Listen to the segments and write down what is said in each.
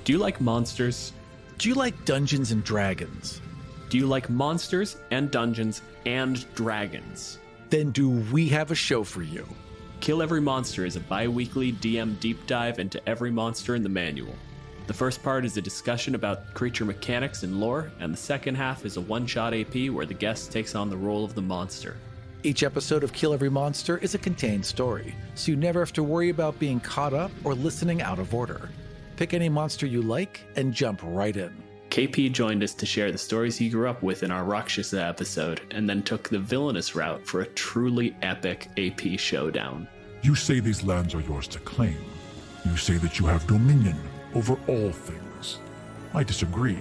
Do you like monsters? Do you like Dungeons and Dragons? Do you like monsters and dungeons and dragons? Then do we have a show for you. Kill Every Monster is a bi-weekly DM deep dive into every monster in the manual. The first part is a discussion about creature mechanics and lore, and the second half is a one-shot AP where the guest takes on the role of the monster. Each episode of Kill Every Monster is a contained story, so you never have to worry about being caught up or listening out of order. Pick any monster you like and jump right in. KP joined us to share the stories he grew up with in our Rakshasa episode, and then took the villainous route for a truly epic AP showdown. You say these lands are yours to claim. You say that you have dominion over all things. I disagree.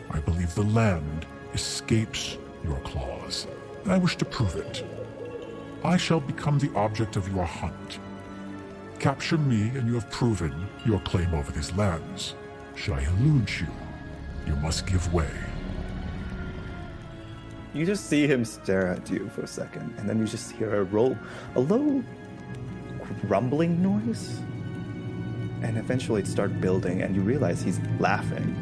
I believe the land escapes your claws, and I wish to prove it. I shall become the object of your hunt. Capture me, and you have proven your claim over these lands. Should I elude you, you must give way. You just see him stare at you for a second, and then you just hear a low rumbling noise. And eventually it starts building, and you realize he's laughing.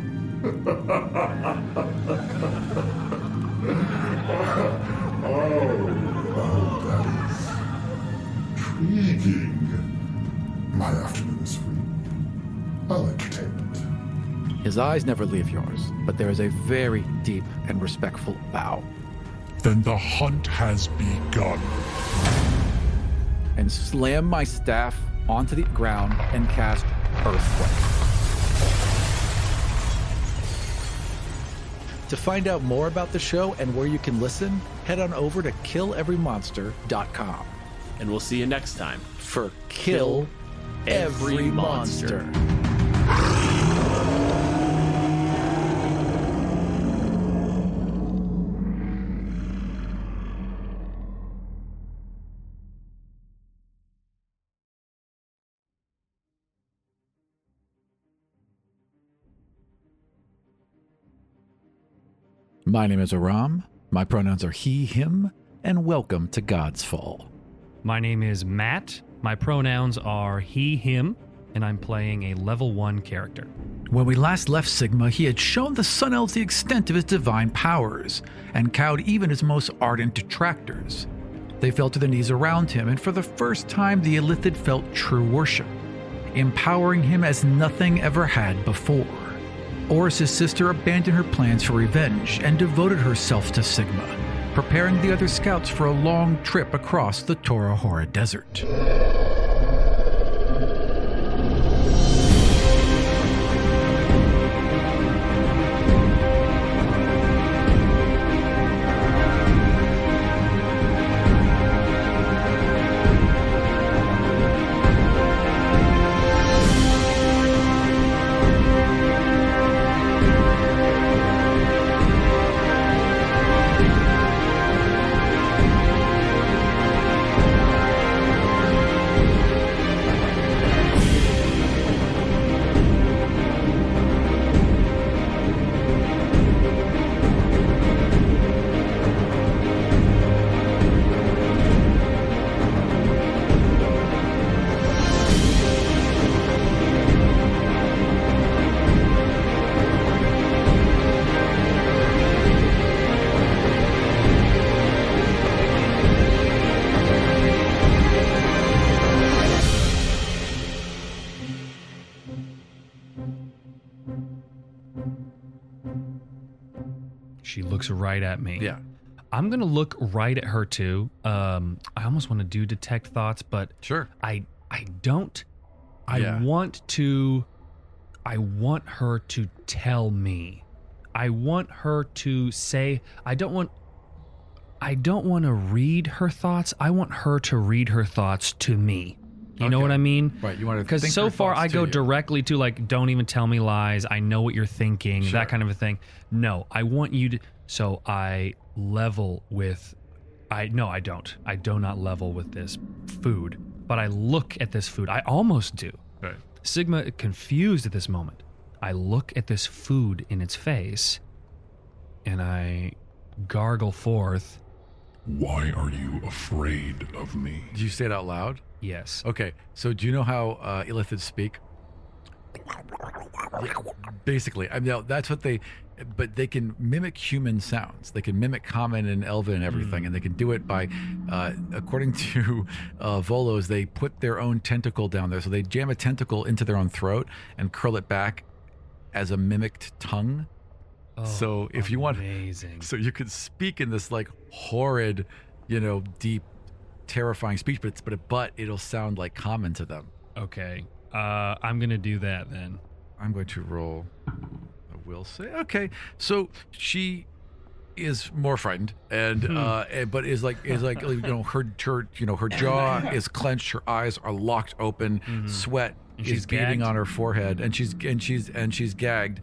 Oh, that is intriguing. My afternoon is free. I'll entertain it. His eyes never leave yours, but there is a very deep and respectful bow. Then the hunt has begun. And slam my staff onto the ground and cast Earthquake. To find out more about the show and where you can listen, head on over to killeverymonster.com. And we'll see you next time For Kill Every Monster. My name is Aram, my pronouns are he, him, and welcome to Godsfall. My name is Matt, my pronouns are he, him, and I'm playing a level 1 character. When we last left Sigma, he had shown the Sun Elves the extent of his divine powers, and cowed even his most ardent detractors. They fell to their knees around him, and for the first time the Illithid felt true worship, empowering him as nothing ever had before. Oris's sister abandoned her plans for revenge and devoted herself to Sigma, preparing the other scouts for a long trip across the Torrvic desert. She looks right at me. Yeah. I'm going to look right at her too. I almost want to do detect thoughts, but Sure. I don't. Yeah. I want her to tell me. I want her to say, I don't want to read her thoughts. I want her to read her thoughts to me. You know what I mean? Right. You want to Because so far I go directly to like, don't even tell me lies. I know what you're thinking, that kind of a thing. No, I want you to. So I level with. No, I don't. I do not level with this food. But I look at this food. I almost do. Right. Sigma confused at this moment. I look at this food in its face, and I gargle forth. Why are you afraid of me? Did you say it out loud? Yes. Okay, so do you know how Illithids speak? Basically, I mean, that's what but they can mimic human sounds. They can mimic Common and Elven and everything, and they can do it by, according to Volos, they put their own tentacle down there. So they jam a tentacle into their own throat and curl it back as a mimicked tongue. Oh, so if you want, so you could speak in this like horrid, deep, terrifying speech, but it'll sound like Common to them. Okay, I'm gonna do that then. I'm going to roll. I will say, okay. So she is more frightened, and but is like her jaw is clenched, her eyes are locked open, sweat is beading on her forehead, and she's gagged.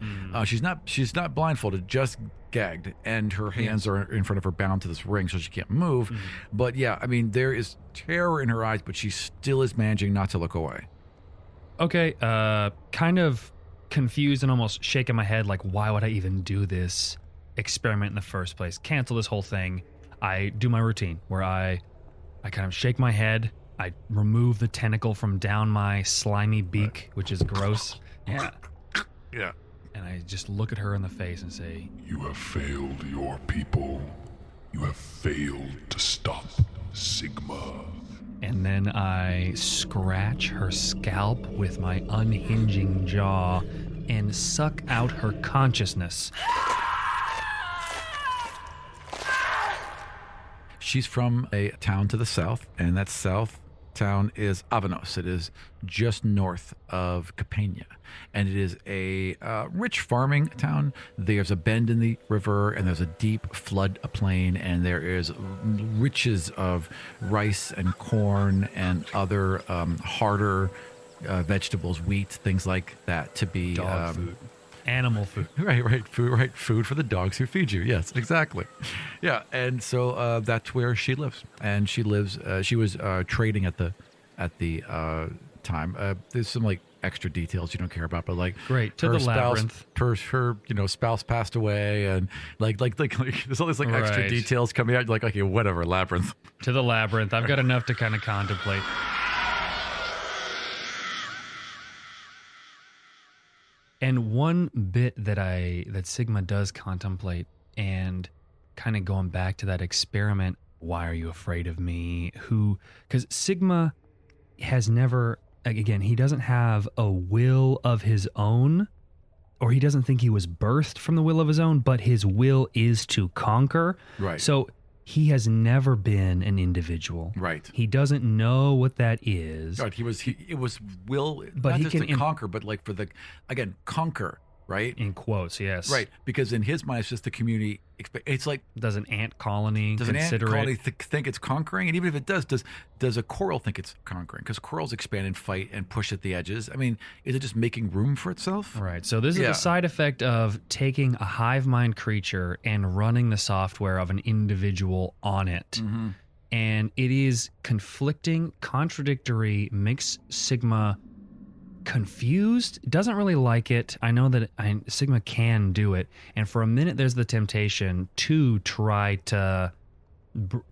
She's not blindfolded, just gagged, and her hands are in front of her, bound to this ring, so she can't move. But yeah, I mean, there is terror in her eyes, but she still is managing not to look away. Okay, kind of confused and almost shaking my head, like, why would I even do this experiment in the first place? Cancel this whole thing. I do my routine where I kind of shake my head. I remove the tentacle from down my slimy beak, which is gross. Yeah. Yeah. And I just look at her in the face and say, "You have failed your people. You have failed to stop Sigma." And then I scratch her scalp with my unhinging jaw and suck out her consciousness. She's from a town to the south, and that south town is Avanos. It is just north of Capania, and it is a rich farming town. There's a bend in the river, and there's a deep floodplain, and there is riches of rice and corn and other harder vegetables, wheat, things like that, to be dog food. Animal food. Right. Food for the dogs who feed you. Yes, exactly. Yeah, and so that's where she lives. And she lives. She was trading at the time. There's some like extra details you don't care about, but like great to the labyrinth. Her spouse passed away, and like there's all these like extra details coming out. You're like, okay, whatever, labyrinth. To the labyrinth. I've got enough to kind of contemplate. And one bit that Sigma does contemplate, and kind of going back to that experiment, why are you afraid of me? Because Sigma has never, again, he doesn't have a will of his own, or he doesn't think he was birthed from the will of his own, but his will is to conquer. Right. So he has never been an individual. Right. He doesn't know what that is. Right. It was will, but not he just can to conquer, but like conquer. Right? In quotes, yes. Right, because in his mind, it's just the community. It's like, does an ant colony think it's conquering? And even if it does a coral think it's conquering? Because corals expand and fight and push at the edges. I mean, is it just making room for itself? Right. So this is a side effect of taking a hive mind creature and running the software of an individual on it. Mm-hmm. And it is conflicting, contradictory, makes Sigma confused, doesn't really like it. I know that Sigma can do it, and for a minute there's the temptation to try to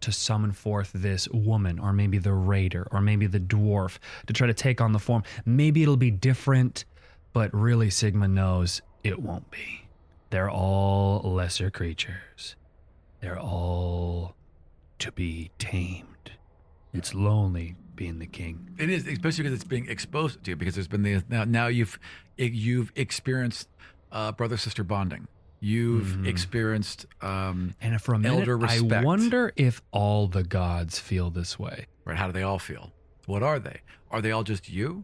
summon forth this woman, or maybe the raider, or maybe the dwarf, to try to take on the form. Maybe it'll be different, but really Sigma knows it won't be. They're all lesser creatures. They're all to be tamed. It's lonely being the king. It is, especially because it's being exposed to you, because there's been now you've experienced brother sister bonding. You've experienced and for a minute, elder respect. I wonder if all the gods feel this way. Right? How do they all feel? What are they? Are they all just you?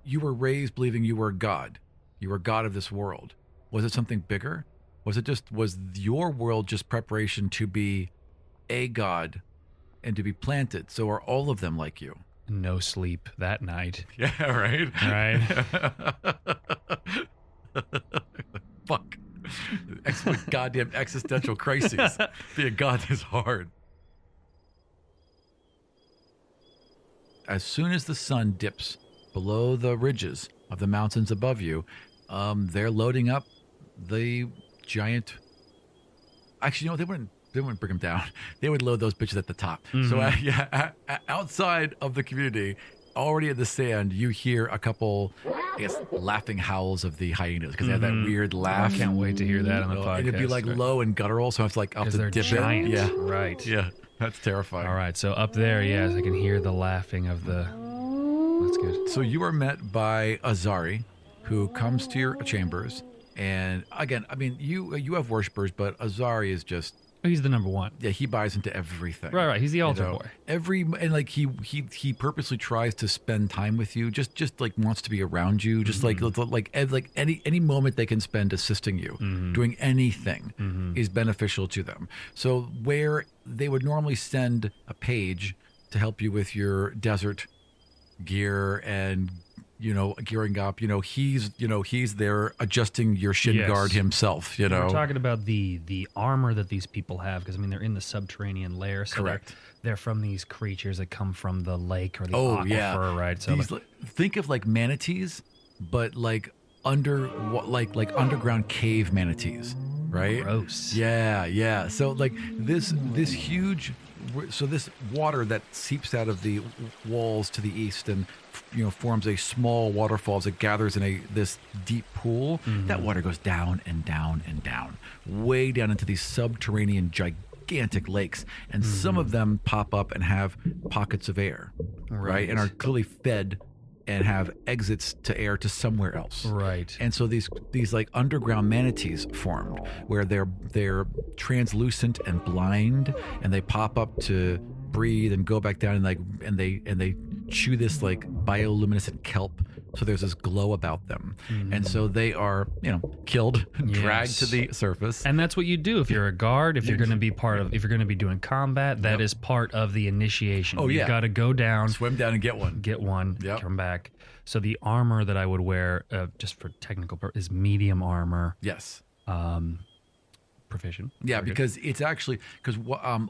You were raised believing you were a god. You were god of this world. Was it something bigger? Was your world just preparation to be a god and to be planted? So are all of them like you? No sleep that night. Yeah, right? Fuck. Goddamn existential crises. Being a god is hard. As soon as the sun dips below the ridges of the mountains above you, they're loading up the giant... Actually, you know, they wouldn't bring them down. They would load those bitches at the top. Mm-hmm. So outside of the community already in the sand, you hear a couple, I guess, laughing howls of the hyenas because they have that weird laugh. I can't wait to hear that on the podcast. And it'd be like low and guttural, so it's like up to they're dip giant. it. Yeah, Right. yeah, that's terrifying. All right, so up there, yes, I can hear the laughing of the... That's good. So you are met by Azari, who comes to your chambers, and again, I mean, you have worshippers, but Azari is just... He's the number one. Yeah, he buys into everything. Right. He's the altar boy. And like he purposely tries to spend time with you. Just like wants to be around you. Just like any moment they can spend assisting you, doing anything is beneficial to them. So where they would normally send a page to help you with your desert gear and gearing up. He's there adjusting your shin guard himself. We're talking about the armor that these people have, because I mean they're in the subterranean lair. So Correct. They're from these creatures that come from the lake or the aquifer, right? So think of like manatees, but like underground cave manatees, right? Gross. Yeah. So like this huge. So this water that seeps out of the walls to the east and forms a small waterfall as it gathers in this deep pool. That water goes down and down and down, way down into these subterranean gigantic lakes, and some of them pop up and have pockets of air, right? And are clearly fed and have exits to air to somewhere else. Right. And so these like underground manatees formed where they're translucent and blind, and they pop up to breathe and go back down, and they chew this like bioluminescent kelp. So there's this glow about them. And so they are, killed, dragged to the surface. And that's what you do if you're a guard, if you're going to be if you're going to be doing combat, that is part of the initiation. Oh, yeah. You've got to go down. Swim down and get one. Come back. So the armor that I would wear, just for technical purpose, is medium armor. Yes. Proficient. Yeah, because it's actually,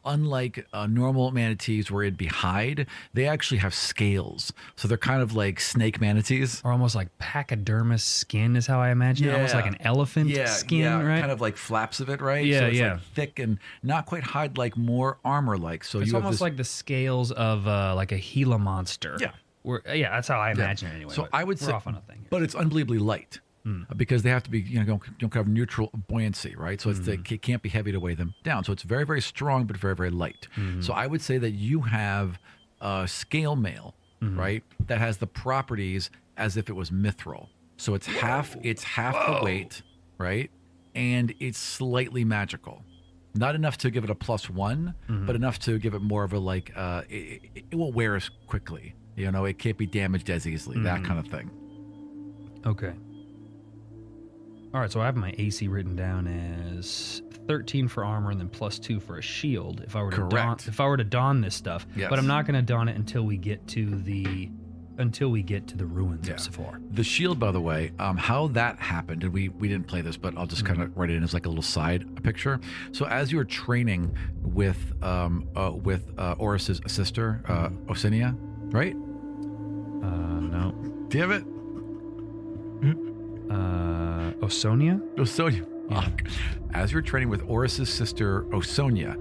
unlike normal manatees where it'd be hide, they actually have scales. So they're kind of like snake manatees. Or almost like pachydermis skin is how I imagine it. Almost like an elephant skin, right? Kind of like flaps of it, right? Yeah, so it's like thick and not quite hide-like, more armor-like. So it's you almost like the scales of like a Gila monster. Yeah. That's how I imagine it anyway. So I would say, off on a thing. But it's unbelievably light. Because they have to be, don't have neutral buoyancy, right? So it can't be heavy to weigh them down. So it's very, very strong, but very, very light. So I would say that you have scale mail, right? That has the properties as if it was mithril. So it's half the weight, right? And it's slightly magical. Not enough to give it a +1, but enough to give it more of a like, it won't wear as quickly. It can't be damaged as easily, that kind of thing. Okay. All right, so I have my AC written down as 13 for armor and then +2 for a shield. If I were to don this stuff, but I'm not going to don it until we get to the ruins of Siforr. The shield, by the way, how that happened, and we didn't play this, but I'll just kind of write it in as like a little side picture. So as you were training with Oris's sister, Osinia, right? No. Damn it. Osonia? Yeah. As you're training with Oris's sister, Osonia,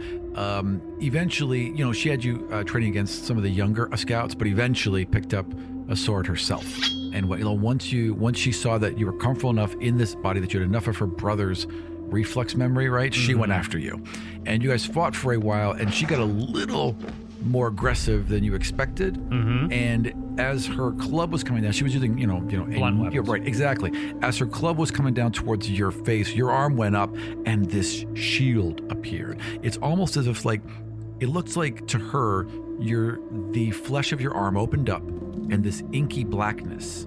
eventually, she had you training against some of the younger scouts, but eventually picked up a sword herself. And once she saw that you were comfortable enough in this body, that you had enough of her brother's reflex memory, right? She went after you. And you guys fought for a while, and she got a little more aggressive than you expected. And as her club was coming down, she was using, blunt weapons. Right, exactly. As her club was coming down towards your face, your arm went up and this shield appeared. It's almost as if it looks like to her, the flesh of your arm opened up and this inky blackness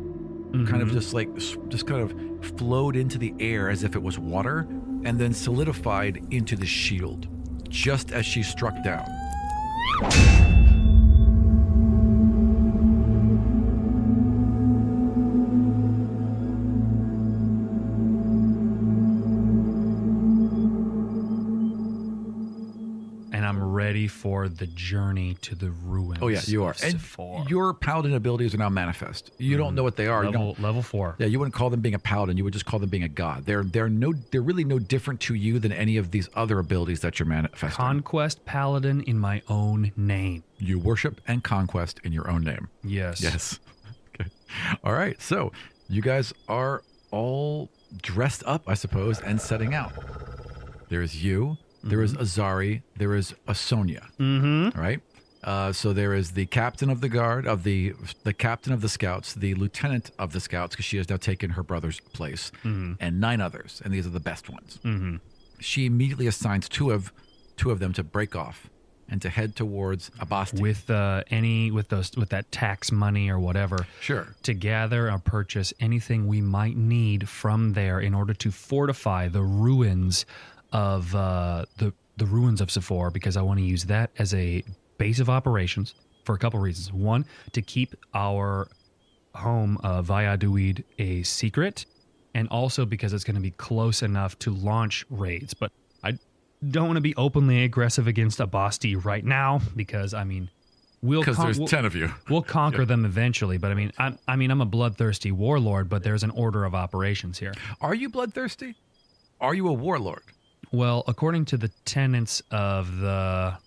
kind of just kind of flowed into the air as if it was water and then solidified into the shield just as she struck down. And I'm ready ready for the journey to the ruins. Oh yeah, you are. of And Siforr. your paladin abilities are now manifest. You don't know what they are. Level 4. Yeah, you wouldn't call them being a paladin. You would just call them being a god. They're really no different to you than any of these other abilities that you're manifesting. Conquest paladin in my own name. You worship and conquest in your own name. Yes. Yes. Okay. All right. So you guys are all dressed up, I suppose, and setting out. There is you. There is Azari. There is Asonia. Mm-hmm. All right. So there is the captain of the guard, of the captain of the scouts, the lieutenant of the scouts, because she has now taken her brother's place, and 9 others, and these are the best ones. Mm-hmm. She immediately assigns two of them to break off and to head towards Abasti. With that tax money or whatever. Sure. To gather or purchase anything we might need from there in order to fortify the ruins of the ruins of Siforr, because I want to use that as a base of operations for a couple reasons. One, to keep our home Valladolid a secret, and also because it's going to be close enough to launch raids. But I don't want to be openly aggressive against Abasti right now, because Because there's 10 of you. We'll conquer them eventually. But I'm a bloodthirsty warlord, but there's an order of operations here. Are you bloodthirsty? Are you a warlord? Well, according to the tenets of the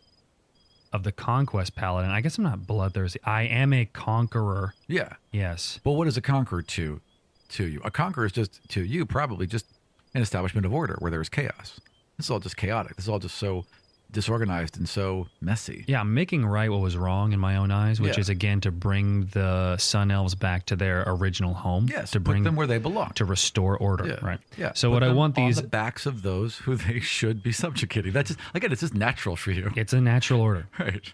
conquest paladin, I guess I'm not bloodthirsty. I am a conqueror. Yeah. Yes. But what is a conqueror to you? A conqueror is just, to you, probably just an establishment of order where there's chaos. This is all just chaotic. This is all just so disorganized and so messy. Yeah, I'm making right what was wrong in my own eyes, which Yeah. is, again, to bring the Sun Elves back to their original home. Yes, to bring put them where they belong. to restore order, Yeah. right? Yeah. So Put what I them want these... on the backs of those who they should be subjugating. That's just, again, it's just natural for you. It's a natural order. Right.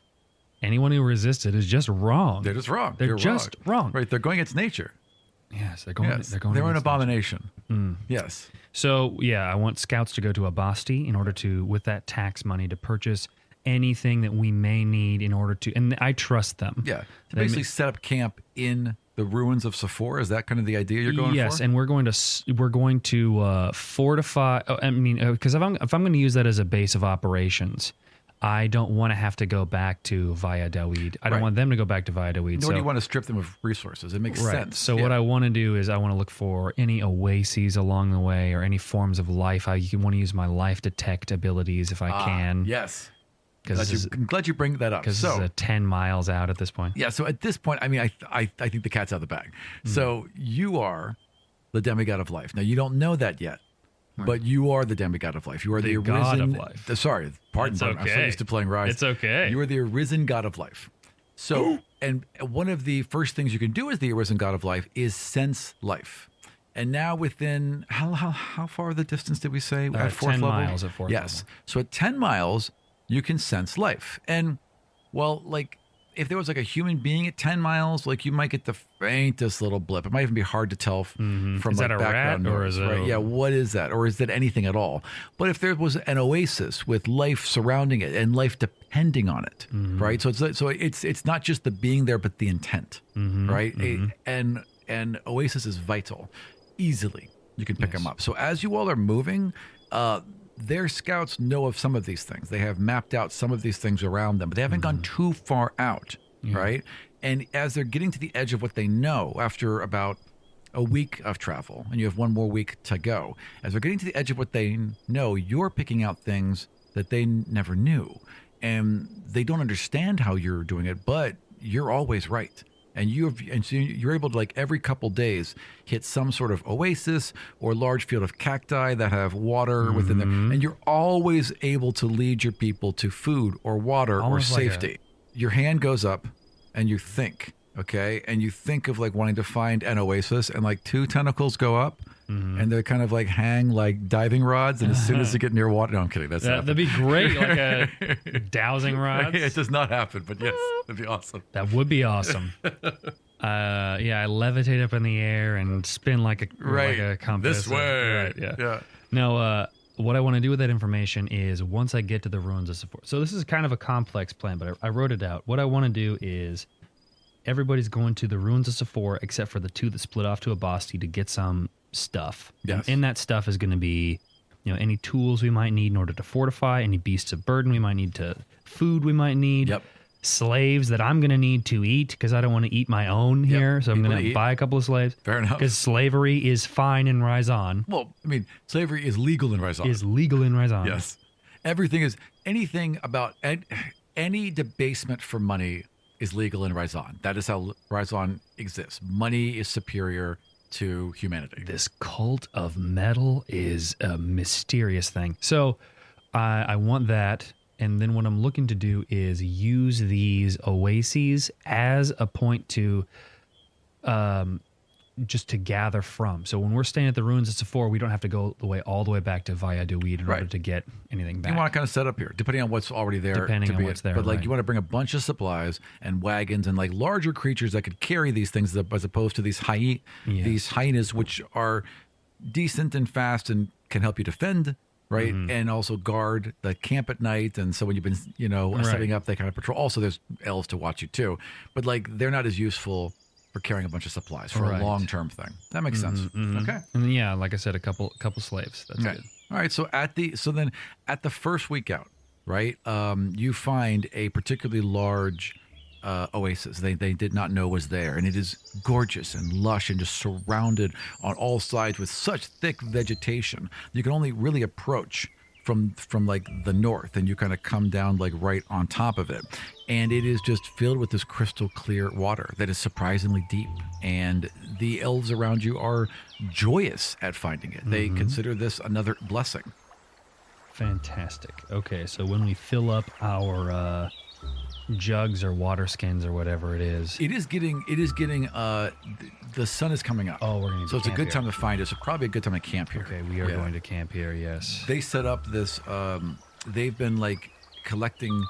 Anyone who resisted is just wrong. They're just wrong. They're just wrong. Right. They're going against nature. Yes, they're going. Yes. They're going. They're an against abomination. Mm. Yes. So yeah, I want scouts to go to Abasti in order to, with that tax money, to purchase anything that we may need in order to, and I trust them. Yeah. To They basically set up camp in the ruins of Siforr. Is that kind of the idea you're going for? Yes, and we're going to fortify. Because if I'm going to use that as a base of operations, I don't want to have to go back to Valladolid. I don't Right. want them to go back to Valladolid. Nor do you want to strip them of resources. It makes Right. sense. So Yeah. what I want to do is I want to look for any oases along the way or any forms of life. I want to use my life detect abilities if I can. Yes. Because I'm glad you bring that up. this So, is 10 miles out at this point. yeah, so at this point, I think the cat's out of the bag. So you are the demigod of life. Now, you don't know that yet, but you are the demigod of life. You are the arisen god of life. Sorry, pardon. It's I'm so okay. used to playing Rise. It's okay. You are the arisen god of life. So, and one of the first things you can do as the arisen god of life is sense life. And now within, how far the distance did we say? At fourth 10 level? miles at fourth Yes. level. So at 10 miles, you can sense life. And, well, like, if there was like a human being at 10 miles, like you might get the faintest little blip. It might even be hard to tell from Is like that a background rat or noise, is it right? a- Yeah, what is that? Or is that anything at all? But if there was an oasis with life surrounding it and life depending on it, right? So it's not just the being there, but the intent, right? And oasis is vital. Easily, you can pick them up. So as you all are moving, their scouts know of some of these things. They have mapped out some of these things around them, but they haven't gone too far out, right? And as they're getting to the edge of what they know after about a week of travel, and you have one more week to go, as they're getting to the edge of what they know, you're picking out things that they never knew. And they don't understand how you're doing it, but you're always right. And so you're able to, like, every couple days hit some sort of oasis or large field of cacti that have water within them, and you're always able to lead your people to food or water Almost or like safety. Your hand goes up, and you think, okay, and you think of like wanting to find an oasis, and like 2 tentacles go up. And they kind of like hang like diving rods, and as soon as you get near water, no, I'm kidding. That'd be great, like a dowsing rod. It does not happen, but yes, that'd be awesome. That would be awesome. I levitate up in the air and spin like a compass. This way. Right, yeah. Yeah. No, what I want to do with that information is once I get to the ruins of Siforr. So this is kind of a complex plan, but I wrote it out. What I want to do is everybody's going to the ruins of Siforr except for the 2 that split off to Abasti to get some stuff. Yes. And in that stuff is going to be any tools we might need in order to fortify, any beasts of burden we might need food we might need. Yep. Slaves that I'm going to need to eat because I don't want to eat my own here. So I'm going to buy a couple of slaves. Fair enough. Because slavery is fine in Rizon. Well, I mean, slavery is legal in Rizon. Is legal in Rizon. Yes. Anything about any debasement for money is legal in Rizon. That is how Rizon exists. Money is superior to humanity. This cult of metal is a mysterious thing. So I want that. And then what I'm looking to do is use these oases as a point to just to gather from. So when we're staying at the ruins of Siforr, we don't have to go all the way back to Valladolid in order to get anything back. You want to kind of set up here, depending on what's already there. Depending on what's there. But like you want to bring a bunch of supplies and wagons and like larger creatures that could carry these things as opposed to these hyenas, which are decent and fast and can help you defend. Right. Mm-hmm. And also guard the camp at night. And so when you've been, setting up, they kind of patrol. Also, there's elves to watch you too. But like, they're not as useful for carrying a bunch of supplies for a long-term thing. That makes sense. Mm-hmm. Okay. And then, yeah, like I said, a couple slaves. That's good. All right. So then at the first week out, right, you find a particularly large oasis they did not know was there, and it is gorgeous and lush and just surrounded on all sides with such thick vegetation you can only really approach from like the north, and you kind of come down like right on top of it, and it is just filled with this crystal clear water that is surprisingly deep, and the elves around you are joyous at finding it. They consider this another blessing. Fantastic. Okay, so when we fill up our jugs or water skins or whatever it is getting the sun is coming up. Oh, we're going to. So it's a good time to find it. So probably a good time to camp here. Okay, we are going to camp here. Yes. They set up this. They've been like collecting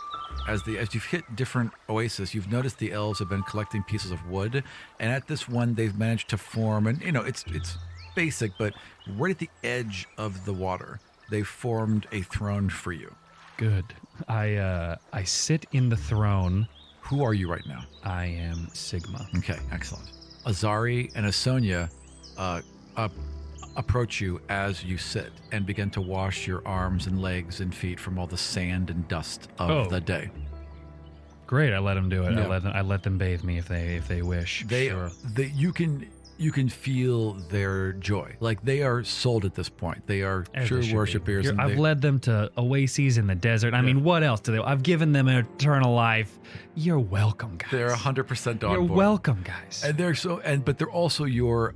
as you've hit different oases. You've noticed the elves have been collecting pieces of wood, and at this one they've managed to form. And it's basic, but right at the edge of the water, they formed a throne for you. Good. I sit in the throne. Who are you right now? I am Sigma. Okay, excellent. Azari and Asonia approach you as you sit and begin to wash your arms and legs and feet from all the sand and dust of the day. Great, I let them do it. Yeah. I let them bathe me if they wish. Sure. You can feel their joy. Like they are sold at this point. They are true worshipers. I've led them to oases in the desert. I mean, what else do they? I've given them eternal life. You're welcome, guys. They're 100% on board. You're welcome, guys. And but they're also your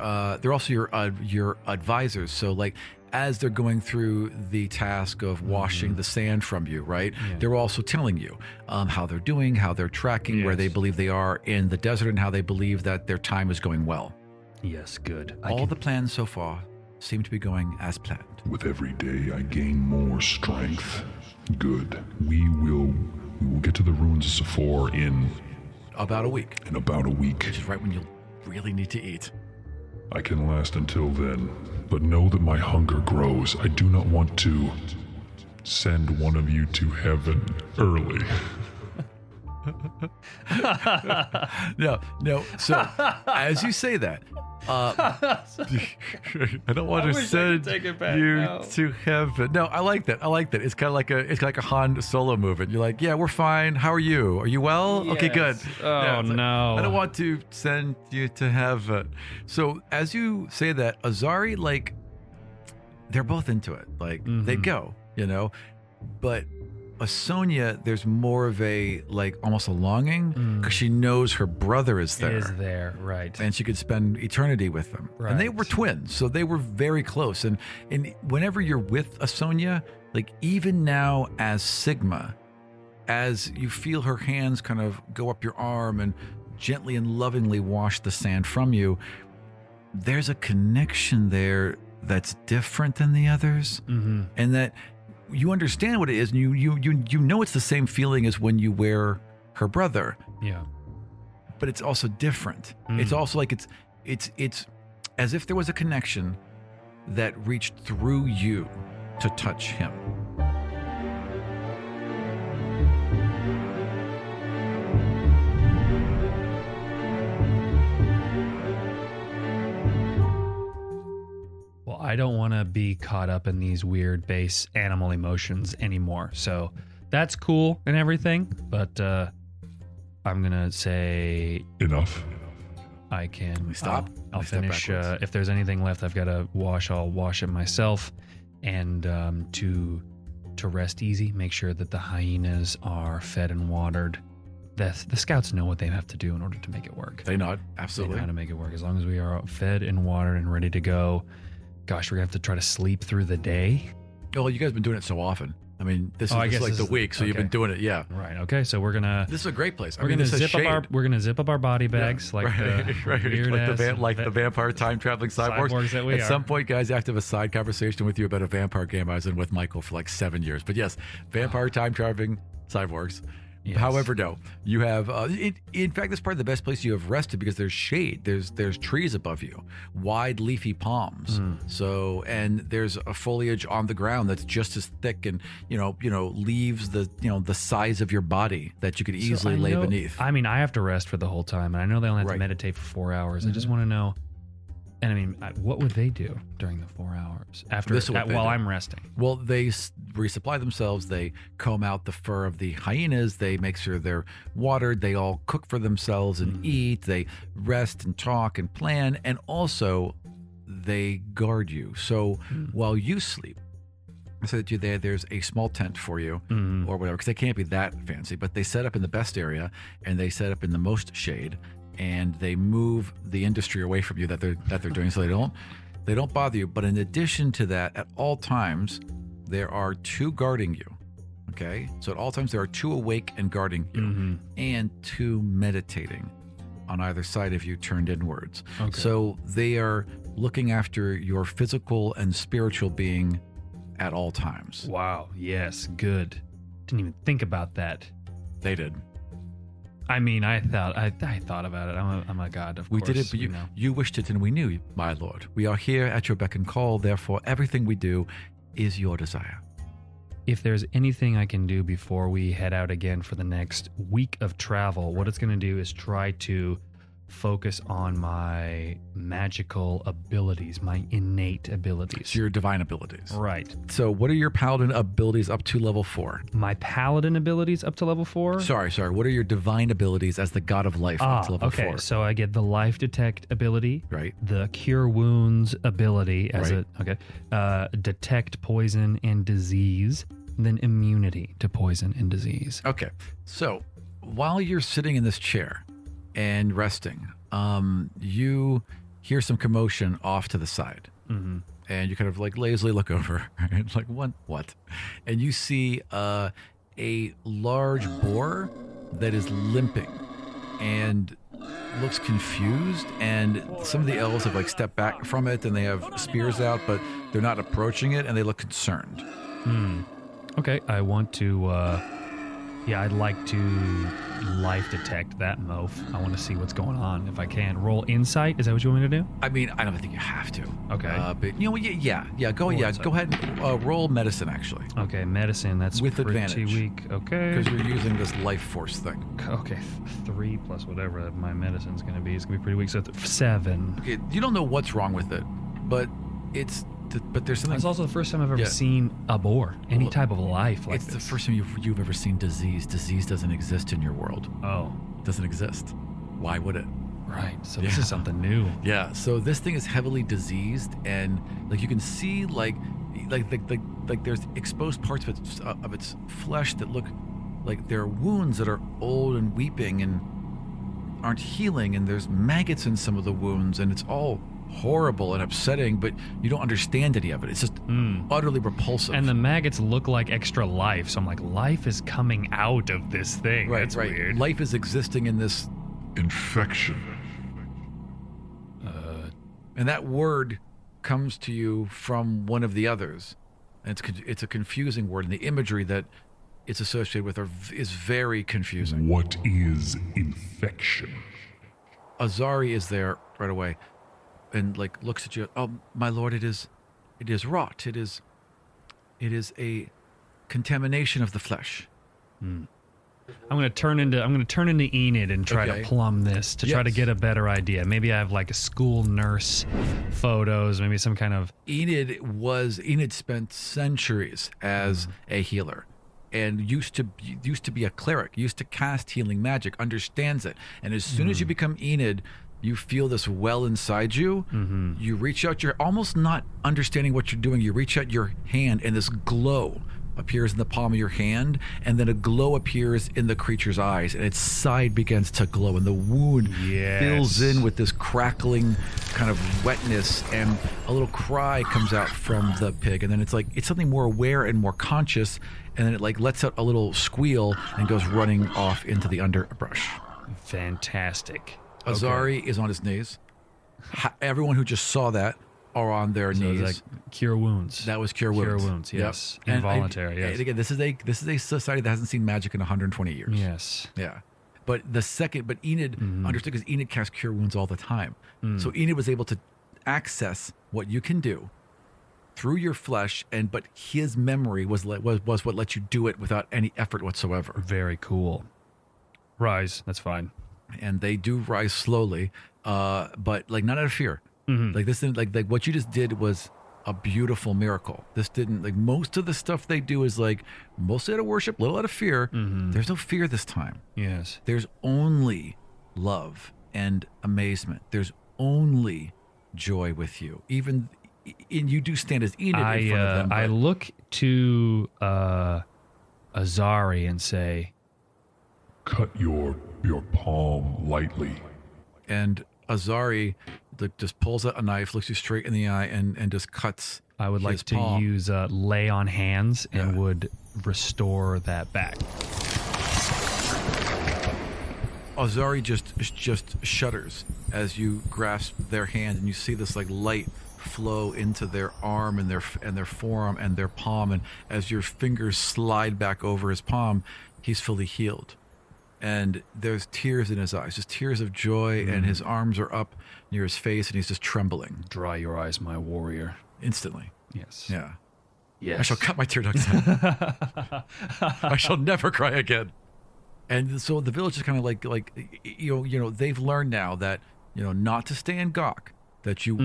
advisors. So like, as they're going through the task of washing the sand from you, right? Yeah. They're also telling you how they're doing, how they're tracking, where they believe they are in the desert, and how they believe that their time is going well. Yes, good. All the plans so far seem to be going as planned. With every day, I gain more strength. Good. We will get to the ruins of Siforr in about a week. In about a week. Which is right when you'll really need to eat. I can last until then, but know that my hunger grows. I do not want to send one of you to heaven early. No. So, as you say that, I don't want to send you to heaven. No, I like that. It's kind of like a Han Solo movement. You're like, yeah, we're fine. How are you? Are you well? Yes. Okay, good. Oh, no. I don't want to send you to heaven. So, as you say that, Azari, like, they're both into it. Like, they go, but Asonia, there's more of a like almost a longing because she knows her brother is there. Right? And she could spend eternity with them. Right. And they were twins, so they were very close. And whenever you're with Asonia, like even now as Sigma, as you feel her hands kind of go up your arm and gently and lovingly wash the sand from you, there's a connection there that's different than the others, and that. You understand what it is, and you know it's the same feeling as when you wear her brother. Yeah. But it's also different. It's also like it's as if there was a connection that reached through you to touch him. Well, I I don't want to be caught up in these weird base animal emotions anymore. So that's cool and everything, but I'm gonna say Enough. I can stop? I'll We step finish. backwards. If there's anything left, I've got to wash. I'll wash it myself, and to rest easy. Make sure that the hyenas are fed and watered. The scouts know what they have to do in order to make it work. They nod. They Absolutely. know how to make it work. As long as we are fed and watered and ready to go. Gosh, we're gonna have to try to sleep through the day. Well, you guys have been doing it so often. I mean, this I is guess like this the is- week, so you've been okay. doing it. Yeah. Right. Okay. So we're gonna This is a great place. we're gonna this is zip up our shade. we're gonna zip up our body bags Yeah. like the weird like ass the vampire time traveling cyborgs. that we At are. some point, guys, I have to have a side conversation with you about a vampire game I was in with Michael for like 7 years. But yes, vampire time traveling cyborgs. Yes. However, no, you have. In fact, that's probably the best place you have rested because there's shade. There's trees above you, wide leafy palms. So and there's a foliage on the ground that's just as thick and leaves the size of your body that you could easily So I lay know- beneath. I mean, I have to rest for the whole time, and I know they only have Right. to meditate for 4 hours. I just want to know. And I mean, what would they do during the 4 hours after This is what they while do. I'm resting? Well, they resupply themselves. They comb out the fur of the hyenas. They make sure they're watered. They all cook for themselves and eat. They rest and talk and plan. And also, they guard you. So while you sleep, so that you're there's a small tent for you or whatever, because they can't be that fancy. But they set up in the best area and they set up in the most shade. And they move the industry away from you that they're doing, so they don't bother you. But in addition to that, at all times there are 2 guarding you. Okay, so at all times there are 2 awake and guarding you, and 2 meditating on either side of you, turned inwards. Okay. So they are looking after your physical and spiritual being at all times. Wow. Yes. Good. Didn't even think about that. They did. I mean, I thought about it. I'm a god, of We course. did it, but you wished it and we knew, my lord. We are here at your beck and call, therefore everything we do is your desire. If there's anything I can do before we head out again for the next week of travel, what it's going to do is try to focus on my magical abilities, my innate abilities. It's your divine abilities. Right. So what are your paladin abilities up to level 4? My paladin abilities up to level 4? Sorry. What are your divine abilities as the god of life up to level 4? Okay. So I get the life detect ability, Right. the cure wounds ability as Right. detect poison and disease, and then immunity to poison and disease. Okay. So while you're sitting in this chair and resting, you hear some commotion off to the side. Mm-hmm. And you kind of like lazily look over, right? Like, what? And you see a large boar that is limping and looks confused. And some of the elves have like stepped back from it and they have spears out, but they're not approaching it and they look concerned. Okay, I want to, I'd like to life detect that moaf. I want to see what's going on if I can. Roll insight, is that what you want me to do? I mean, I don't think you have to. Okay. But go insight. go ahead and roll medicine actually. Okay, medicine, that's With pretty advantage. weak. Okay. Because you're using this life force thing. Okay, 3 plus whatever my medicine's going to be. It's going to be pretty weak, so 7. You don't know what's wrong with it, but there's something. It's also the first time I've ever Yeah. seen a boar, any Well, type of life like It's this. the first time you've ever seen disease. Disease doesn't exist in your world. Oh, It doesn't exist. Why would it? right. So this Yeah. is something new. Yeah. So this thing is heavily diseased, and like you can see, like there's exposed parts of its flesh that look like they're wounds that are old and weeping and aren't healing, and there's maggots in some of the wounds, and it's all horrible and upsetting, but you don't understand any of it. It's just utterly repulsive. And the maggots look like extra life, so I'm like, life is coming out of this thing. right, That's right. weird. Life is existing in this, Infection. and that word comes to you from one of the others. And it's a confusing word, and the imagery that it's associated with is very confusing. What is infection? Azari is there right away, and like looks at you. Oh, my lord, it is rot. It is a contamination of the flesh. I'm gonna turn into Enid and try to plumb this to try to get a better idea. Maybe I have like a school nurse photos, maybe some kind of. Enid spent centuries as a healer, and used to be a cleric, used to cast healing magic, understands it, and as soon as you become Enid, you feel this well inside you. You reach out, you're almost not understanding what you're doing. You reach out your hand, and this glow appears in the palm of your hand, and then a glow appears in the creature's eyes, and its side begins to glow, and the wound fills in with this crackling kind of wetness, and a little cry comes out from the pig, and then it's something more aware and more conscious, and then it like lets out a little squeal and goes running off into the underbrush. Fantastic. Azari is on his knees. Everyone who just saw that are on their knees. Like cure wounds. That was cure wounds. Cure wounds, yes. Yep. Involuntary, yes. And again, this is a society that hasn't seen magic in 120 years. Yes. Yeah. But Enid understood, because Enid cast cure wounds all the time. So Enid was able to access what you can do through your flesh, but his memory was what let you do it without any effort whatsoever. Very cool. Rise, that's fine. And they do rise slowly, but like not out of fear. Like this didn't like what you just did was a beautiful miracle. This didn't like most of the stuff they do is like mostly out of worship, little out of fear. There's no fear this time. Yes. There's only love and amazement. There's only joy with you. And you do stand as Enid in front of them. I look to Azari and say, Cut your palm lightly. And Azari just pulls out a knife, looks you straight in the eye, and just cuts. I would like to palm. use lay on hands and would restore that back. Azari just shudders as you grasp their hand, and you see this like light flow into their arm and their forearm and their palm, and as your fingers slide back over his palm, he's fully healed. And there's tears in his eyes, just tears of joy, and his arms are up near his face, and he's just trembling. Dry your eyes, my warrior. Instantly. Yes. Yeah. Yes. I shall cut my tear ducts out. I shall never cry again. And so the village is kind of like they've learned now that not to stay in gawk, that you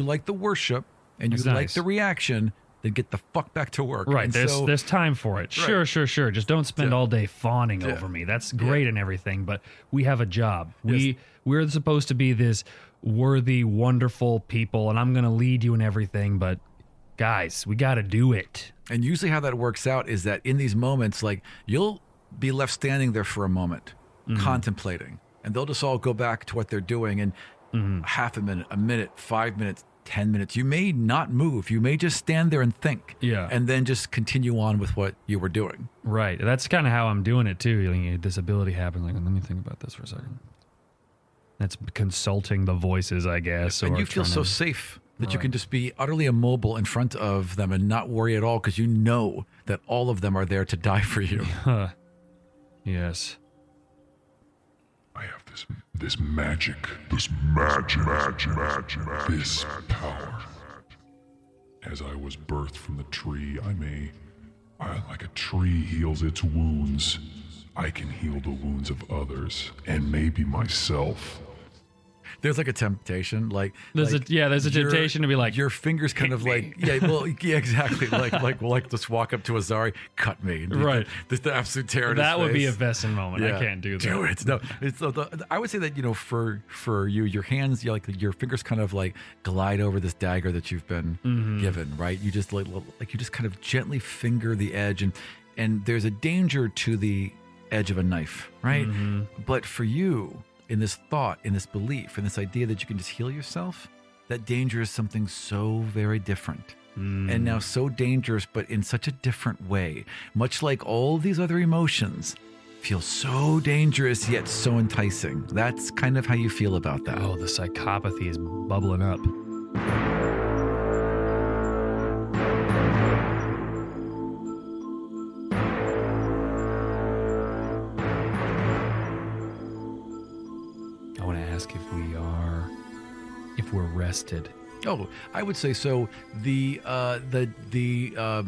like the worship and you like the reaction. Then get the fuck back to work. Right, and there's time for it. Sure. Just don't spend all day fawning over me. That's great and everything, but we have a job. We're supposed to be this worthy, wonderful people, and I'm going to lead you in everything, but guys, we got to do it. And usually how that works out is that in these moments, like, you'll be left standing there for a moment, contemplating, and they'll just all go back to what they're doing, and half a minute, 5 minutes, 10 minutes. You may not move. You may just stand there and think. Yeah. And then just continue on with what you were doing. Right. That's kind of how I'm doing it too. This ability happens. Like, let me think about this for a second. That's consulting the voices, I guess. And you feel so safe that you can just be utterly immobile in front of them and not worry at all, because you know that all of them are there to die for you. Yes. I have this magic, this power. As I was birthed from the tree, like a tree heals its wounds, I can heal the wounds of others, and maybe myself. There's like a temptation, there's a temptation to be like, your fingers kind of like, exactly, like just walk up to Azari, cut me, right? This the absolute terror. That would be a Vesson moment. I can't do that. Do it. No, I would say that for you, your hands, your fingers kind of like glide over this dagger that you've been given, right? You just like you just kind of gently finger the edge, and there's a danger to the edge of a knife, right? But for you, in this thought, in this belief, in this idea that you can just heal yourself, that danger is something so very different. And now so dangerous, but in such a different way. Much like all these other emotions feel so dangerous, yet so enticing. That's kind of how you feel about that. Oh, the psychopathy is bubbling up. If we're rested. Oh, I would say so. The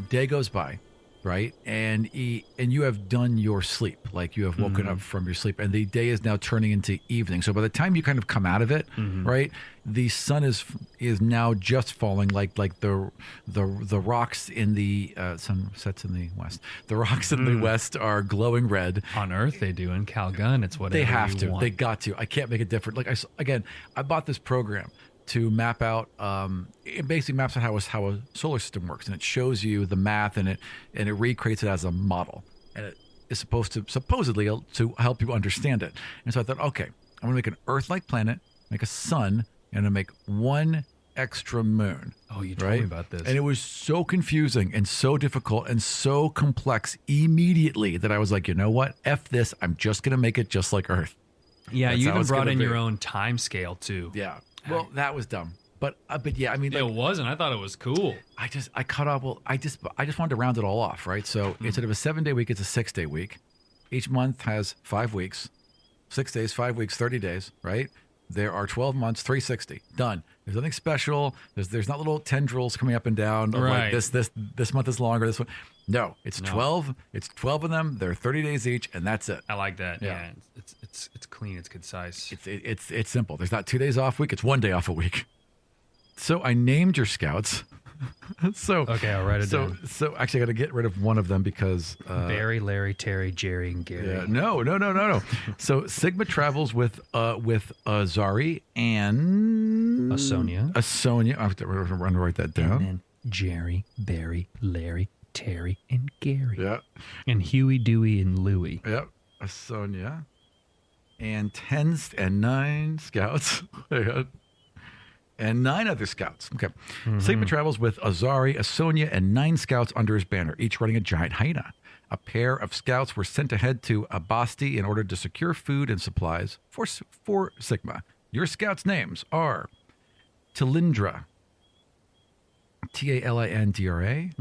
day goes by, right? And you have done your sleep, like you have woken up from your sleep, and the day is now turning into evening. So by the time you kind of come out of it, right, the sun is now just falling, like the rocks in the sun sets in the west. The rocks in the west are glowing red. On Earth, they do. In Calgon, it's whatever they have you to. want. They got to. I can't make it different. Like I bought this program to map out. It basically maps out how a solar system works, and it shows you the math, and it recreates it as a model, and it is supposedly to help you understand it. And so I thought, okay, I'm going to make an Earth-like planet, make a sun, and to make one extra moon. Oh, you told me about this. And it was so confusing and so difficult and so complex immediately that I was like, you know what? F this. I'm just going to make it just like Earth. Yeah, That's you how even it's brought gonna in be. your own time scale too. Yeah. Well, that was dumb. But yeah, I mean, It wasn't. I thought it was cool. I cut off. Well, I just wanted to round it all off, right? So instead of a 7-day week, it's a 6-day week. Each month has 5 weeks, 6 days, 5 weeks, 30 days, right? There are 12 months, 360. Done. There's nothing special. There's not little tendrils coming up and down. Of Right. Like this month is longer. This one. No, it's 12. It's 12 of them. They're 30 days each, and that's it. I like that. Yeah. Yeah, it's clean. It's concise. It's simple. There's not 2 days off a week. It's 1 day off a week. So I named your scouts. Okay, I'll write it down. So actually, I got to get rid of one of them because Barry, Larry, Terry, Jerry, and Gary. yeah, no. So Sigma travels with Zari and Asonia. I have to run write that down. And then Jerry, Barry, Larry, Terry, and Gary. Yeah, And Huey, Dewey, and Louie. yep. Sonia and 10 and 9 scouts. And 9 other scouts. Okay. Sigma travels with Azari, Asonia, and 9 scouts under his banner, each running a giant hyena. A pair of scouts were sent ahead to Abasti in order to secure food and supplies for Sigma. Your scouts' names are Tilindra, Talindra,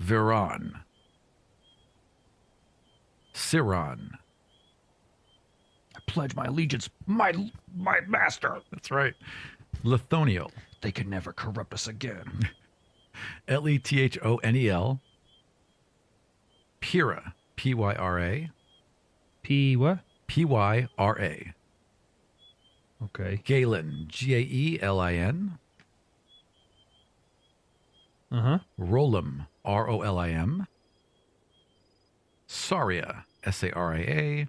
Viran, Siran. I pledge my allegiance, my master. That's right. Lithoniel, They can never corrupt us again. Lethonel, Pyra, Pyra, P what? Pyra, Okay. Galen, Gaelin, Rolim, Rolim, Saria, Saraa,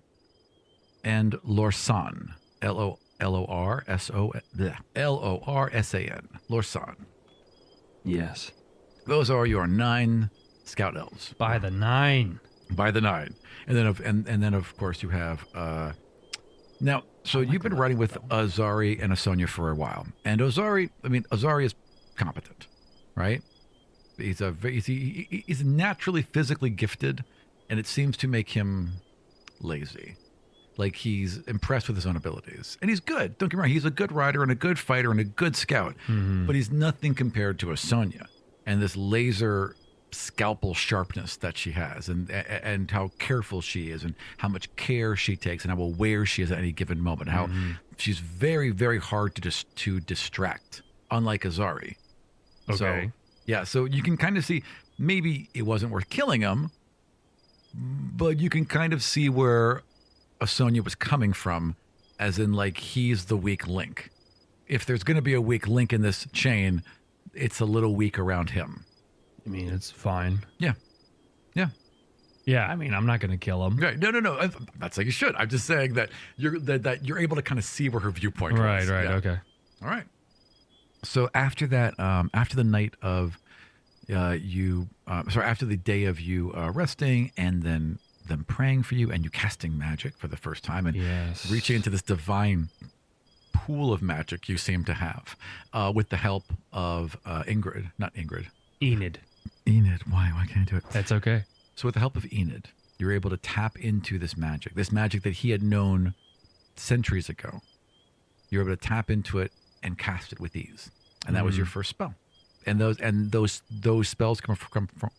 and Lorsan, Lorsan, Lorsan. Yes. Those are your 9 scout elves. By the 9. By the 9, and then of course you have now. So you've been riding with Azari and Asonia for a while, and Azari is competent, right? He's naturally physically gifted, and it seems to make him lazy. Like he's impressed with his own abilities, and he's good. Don't get me wrong; he's a good rider and a good fighter and a good scout, but he's nothing compared to Asonia and this laser scalpel sharpness that she has, and how careful she is, and how much care she takes, and how aware she is at any given moment. How she's very, very hard to distract, unlike Azari. Okay. So you can kind of see maybe it wasn't worth killing him, but you can kind of see where Asonia was coming from, as in like he's the weak link. If there's going to be a weak link in this chain, it's a little weak around him. I mean, it's fine. Yeah. Yeah, I mean, I'm not going to kill him. Right. No. I'm not saying you should. I'm just saying that you're able to kind of see where her viewpoint Right, was. right, Yeah. okay. All right. So after that, after the night of after the day of you resting and then them praying for you and you casting magic for the first time and Yes. reaching into this divine pool of magic you seem to have with the help of Enid. Enid. Why can't I do it? That's okay. So with the help of Enid, you're able to tap into this magic that he had known centuries ago. You're able to tap into it and cast it with ease, and that was your first spell. And those spells come from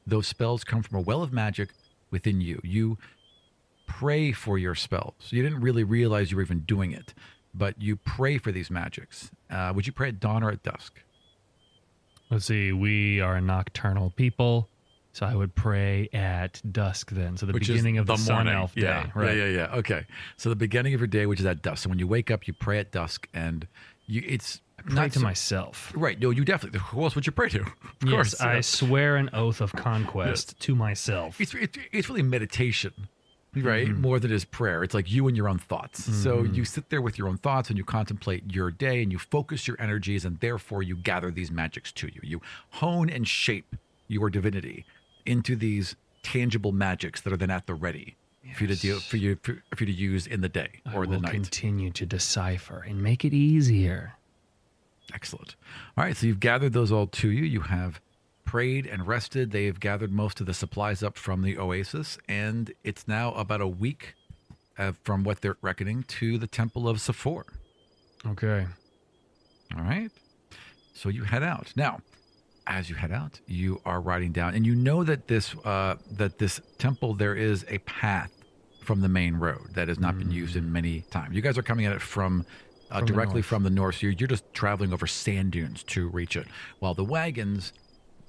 a well of magic within you. You pray for your spells. You didn't really realize you were even doing it, but you pray for these magics. Would you pray at dawn or at dusk? Let's see. We are a nocturnal people. So I would pray at dusk then. So the Which beginning is of the sun morning. elf day. Yeah, Right. Yeah. Okay. So the beginning of your day, which is at dusk. So when you wake up, you pray at dusk, and it's Pray to myself. Right. No, you definitely. Who else would you pray to? Of Yes, course. I swear an oath of conquest to myself. It's really meditation, right? More than it is prayer. It's like you and your own thoughts. So you sit there with your own thoughts and you contemplate your day and you focus your energies, and therefore you gather these magics to you. You hone and shape your divinity into these tangible magics that are then at the ready for you to use in the day or the night. Continue to decipher and make it easier. Excellent. All right, so you've gathered those all to you. You have prayed and rested. They have gathered most of the supplies up from the oasis, and it's now about a week from what they're reckoning to the Temple of Siforr. Okay. All right. So you head out. Now, as you head out, you are riding down, and you know that this temple, there is a path from the main road that has not been used in many times. You guys are coming at it from directly from the north. So you're just traveling over sand dunes to reach it, while the wagons,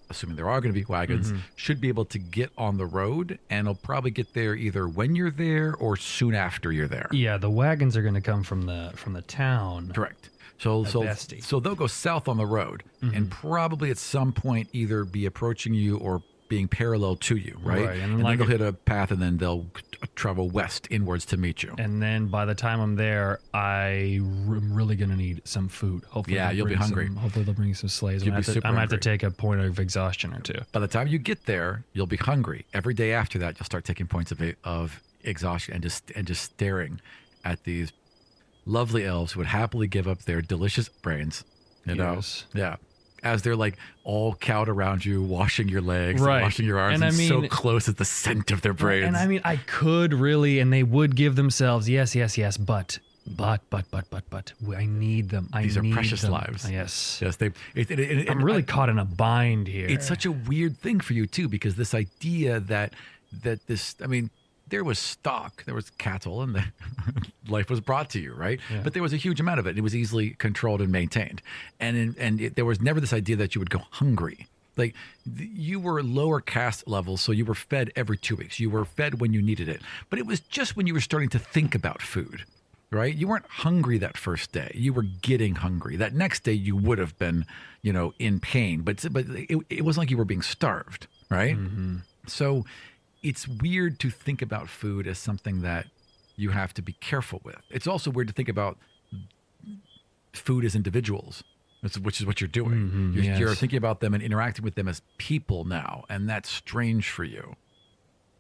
assuming there are going to be wagons, should be able to get on the road, and they'll probably get there either when you're there or soon after you're there. Yeah, the wagons are going to come from the town. Correct. So Bestie. so they'll go south on the road and probably at some point either be approaching you or being parallel to you, right? Right, And then they'll hit a path, and then they'll travel west inwards to meet you. And then by the time I'm there, I'm really going to need some food. Hopefully, Yeah, you'll be hungry. Hopefully, they'll bring you some slaves. You'll I'm be super going to have to hungry. take a point of exhaustion or two. By the time you get there, you'll be hungry. Every day after that, you'll start taking points of exhaustion and just staring at these lovely elves who would happily give up their delicious brains. You know, Yes. yeah. As they're like all cowed around you, washing your legs, Right. and washing your arms, And and I mean- so close at the scent of their brains. And I mean, I could really, and they would give themselves, yes, but I need them. These are need precious them. lives. Yes. Yes, I'm really caught in a bind here. It's such a weird thing for you too, because this idea that this, I mean, there was stock, there was cattle, and the life was brought to you, right? Yeah. But there was a huge amount of it. It was easily controlled and maintained, there was never this idea that you would go hungry. Like you were lower caste levels, so you were fed every 2 weeks. You were fed when you needed it, but it was just when you were starting to think about food. Right? You weren't hungry that first day. You were getting hungry. That next day, you would have been, in pain. But it wasn't like you were being starved, right? So it's weird to think about food as something that you have to be careful with. It's also weird to think about food as individuals, which is what you're doing. You're yes. thinking about them and interacting with them as people now, and that's strange for you.